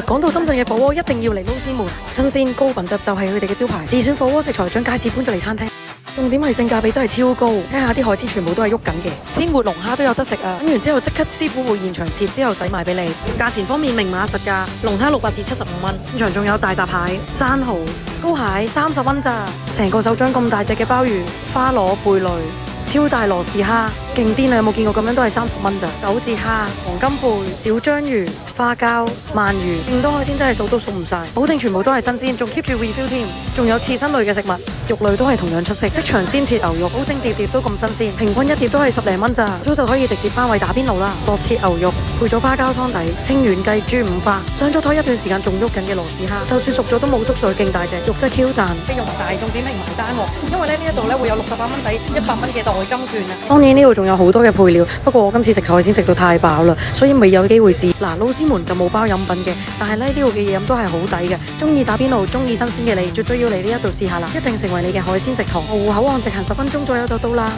講到深圳嘅火鍋，一定要嚟撈師門，新鮮高品質就係佢哋嘅招牌。自選火鍋食材將街市搬咗嚟餐廳，重點係性價比真係超高。睇下啲海鮮全部都係喐緊嘅，鮮活龍蝦都有得食啊！揾完之後即刻師傅會現場切，之後洗埋俾你。價錢方面明碼實價，龍蝦600至75蚊，現場仲有大閘蟹、生蠔、膏蟹30蚊咋，成個手掌咁大隻嘅鮑魚、花螺、貝類。超大羅氏蝦，勁癲啊！有冇見過咁樣都係30蚊咋？九節蝦、黃金貝、小章魚、花膠、鰻魚，勁多海鮮真係數都數唔晒，保證全部都係新鮮，仲 keep 住 refill 添。仲有刺身類嘅食物，肉類都係同樣出色，即場鮮切牛肉，保證碟碟都咁新鮮，平均一碟都係10零蚊咋，早就可以直接翻位打邊爐啦。薄切牛肉配咗花膠湯底，清遠雞、豬五花，上咗台一段時間仲喐緊嘅羅氏蝦，就算熟咗都冇縮水，勁大隻，肉質 Q 彈。費用大，重點係埋單喎，因為呢一度會有68蚊抵100蚊嘅代金券啊！當然呢度仲有好多嘅配料，不過我今次食海鮮食到太飽啦，所以未有機會試。嗱，撈師門就冇包飲品嘅，但係呢度嘅嘢飲都係好抵嘅。中意打邊爐、中意新鮮嘅你，絕對要嚟呢一度試下啦，一定成為你嘅海鮮食堂。羅湖口岸直行10分鐘左右就到啦。